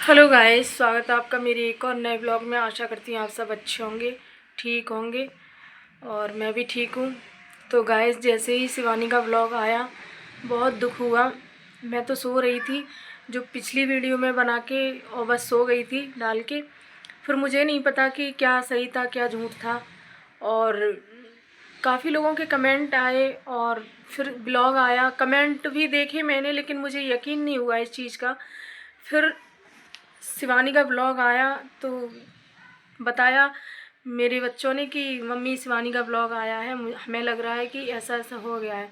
Hello guys, स्वागत है आपका मेरे एक और नए ब्लॉग में। आशा करती हूँ आप सब अच्छे होंगे, ठीक होंगे और मैं भी ठीक हूँ। तो गाइस, जैसे ही शिवानी का ब्लॉग आया बहुत दुख हुआ। मैं तो सो रही थी, जो पिछली वीडियो में बना के और बस सो गई थी डाल के। फिर मुझे नहीं पता कि क्या सही था क्या झूठ था, और काफ़ी लोगों के कमेंट आए और फिर ब्लॉग आया। कमेंट भी देखे मैंने, लेकिन मुझे यकीन नहीं हुआ इस चीज़ का। फिर शिवानी का ब्लॉग आया तो बताया मेरे बच्चों ने कि मम्मी शिवानी का ब्लॉग आया है, हमें लग रहा है कि ऐसा ऐसा हो गया है।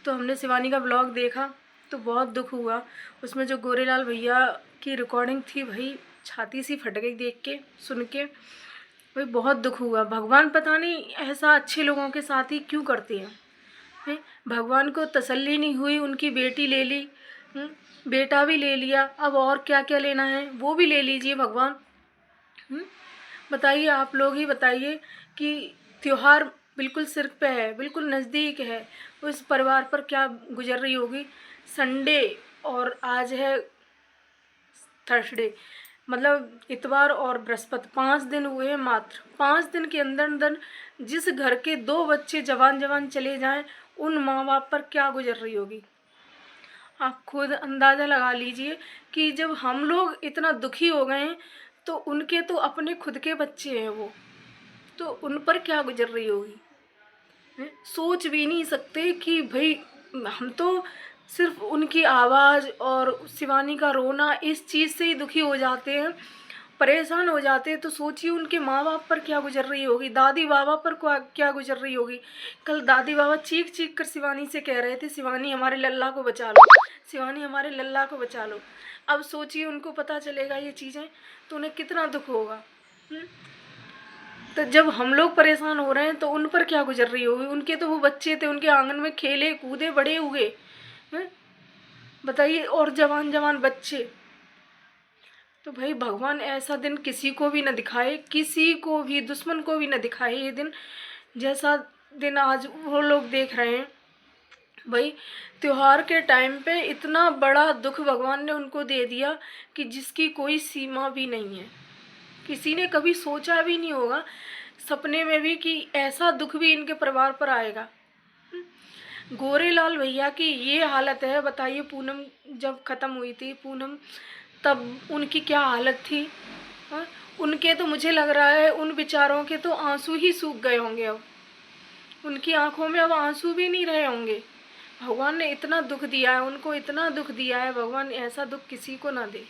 तो हमने शिवानी का ब्लॉग देखा तो बहुत दुख हुआ। उसमें जो गोरेलाल भैया की रिकॉर्डिंग थी, भाई छाती सी फट गई देख के, सुन के। भाई बहुत दुख हुआ। भगवान पता नहीं ऐसा अच्छे लोगों के साथ ही क्यों करते हैं। भगवान को तसल्ली नहीं हुई, उनकी बेटी ले ली, बेटा भी ले लिया, अब और क्या क्या लेना है वो भी ले लीजिए भगवान। बताइए, आप लोग ही बताइए कि त्योहार बिल्कुल सिर पे है, बिल्कुल नज़दीक है, उस परिवार पर क्या गुजर रही होगी। संडे और आज है थर्सडे, मतलब इतवार और बृहस्पति, 5 दिन हुए हैं मात्र। 5 दिन के अंदर अंदर जिस घर के 2 बच्चे जवान जवान चले जाएं, उन माँ बाप पर क्या गुजर रही होगी। आप खुद अंदाज़ा लगा लीजिए कि जब हम लोग इतना दुखी हो गए हैं, तो उनके तो अपने खुद के बच्चे हैं वो, तो उन पर क्या गुजर रही होगी। सोच भी नहीं सकते कि भाई, हम तो सिर्फ उनकी आवाज़ और शिवानी का रोना इस चीज़ से ही दुखी हो जाते हैं, परेशान हो जाते हैं। तो सोचिए उनके माँ बाप पर क्या गुजर रही होगी, दादी बाबा पर क्या गुजर रही होगी। कल दादी बाबा चीख चीख कर शिवानी से कह रहे थे, शिवानी हमारे लल्ला को बचा लो, शिवानी हमारे लल्ला को बचा लो। अब सोचिए उनको पता चलेगा ये चीज़ें तो उन्हें कितना दुख होगा। तो जब हम लोग परेशान हो रहे हैं तो उन पर क्या गुजर रही होगी। उनके तो वो बच्चे थे, उनके आंगन में खेले कूदे बड़े हुए हैं, बताइए, और जवान जवान बच्चे। तो भाई भगवान ऐसा दिन किसी को भी न दिखाए, किसी को भी, दुश्मन को भी न दिखाए ये दिन, जैसा दिन आज वो लोग देख रहे हैं। भाई त्योहार के टाइम पे इतना बड़ा दुख भगवान ने उनको दे दिया कि जिसकी कोई सीमा भी नहीं है। किसी ने कभी सोचा भी नहीं होगा सपने में भी कि ऐसा दुख भी इनके परिवार पर आएगा। गोरेलाल भैया की ये हालत है, बताइए। पूनम जब ख़त्म हुई थी, पूनम, तब उनकी क्या हालत थी। हाँ? उनके तो मुझे लग रहा है उन बेचारों के तो आंसू ही सूख गए होंगे। अब उनकी आंखों में अब आंसू भी नहीं रहे होंगे। भगवान ने इतना दुख दिया है उनको, इतना दुख दिया है, भगवान ऐसा दुख किसी को ना दे।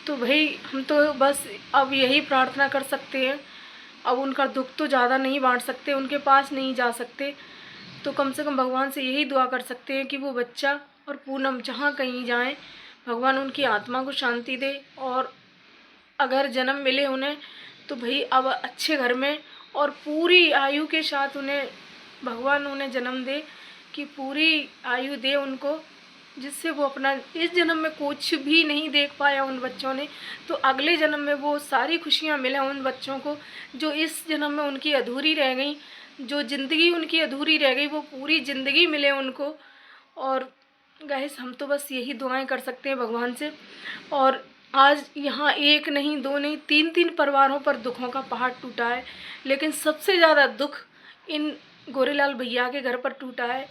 तो भाई हम तो बस अब यही प्रार्थना कर सकते हैं। अब उनका दुख तो ज़्यादा नहीं बांट सकते, उनके पास नहीं जा सकते, तो कम से कम भगवान से यही दुआ कर सकते हैं कि वो बच्चा और पूनम जहाँ कहीं जाएं, भगवान उनकी आत्मा को शांति दे। और अगर जन्म मिले उन्हें तो भाई अब अच्छे घर में और पूरी आयु के साथ उन्हें भगवान उन्हें जन्म दे, कि पूरी आयु दे उनको, जिससे वो अपना इस जन्म में कुछ भी नहीं देख पाया उन बच्चों ने, तो अगले जन्म में वो सारी खुशियाँ मिलें उन बच्चों को जो इस जन्म में उनकी अधूरी रह गई। जो ज़िंदगी उनकी अधूरी रह गई वो पूरी ज़िंदगी मिले उनको। और गाइस, हम तो बस यही दुआएं कर सकते हैं भगवान से। और आज यहाँ एक नहीं, दो नहीं, 3-3 परिवारों पर दुखों का पहाड़ टूटा है, लेकिन सबसे ज़्यादा दुख इन गोरेलाल भैया के घर पर टूटा है।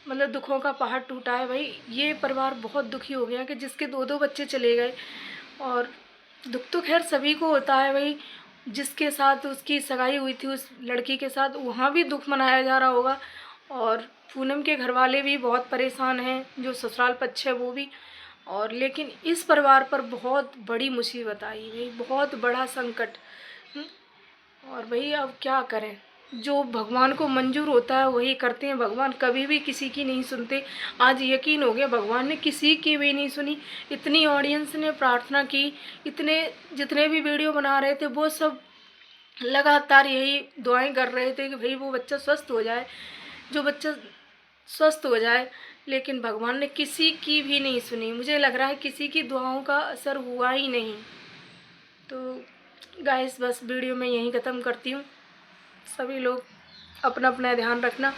मतलब दुखों का पहाड़ टूटा है। भाई ये परिवार बहुत दुखी हो गया कि जिसके 2-2 बच्चे चले गए। और दुख तो खैर सभी को होता है भाई, जिसके साथ उसकी सगाई हुई थी उस लड़की के साथ, वहाँ भी दुख मनाया जा रहा होगा। और पूनम के घर वाले भी बहुत परेशान हैं, जो ससुराल पक्ष है वो भी। और लेकिन इस परिवार पर बहुत बड़ी मुसीबत आई भाई, बहुत बड़ा संकट। और भाई अब क्या करें, जो भगवान को मंजूर होता है वही करते हैं। भगवान कभी भी किसी की नहीं सुनते। आज यकीन हो गया भगवान ने किसी की भी नहीं सुनी। इतनी ऑडियंस ने प्रार्थना की, इतने जितने भी वीडियो बना रहे थे वो सब लगातार यही दुआएं कर रहे थे कि भाई वो बच्चा स्वस्थ हो जाए, जो बच्चा स्वस्थ हो जाए। लेकिन भगवान ने किसी की भी नहीं सुनी। मुझे लग रहा है किसी की दुआओं का असर हुआ ही नहीं। तो गाइस, बस वीडियो में यहीं ख़त्म करती हूँ। सभी लोग अपना अपना ध्यान रखना,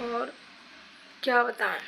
और क्या बताएं।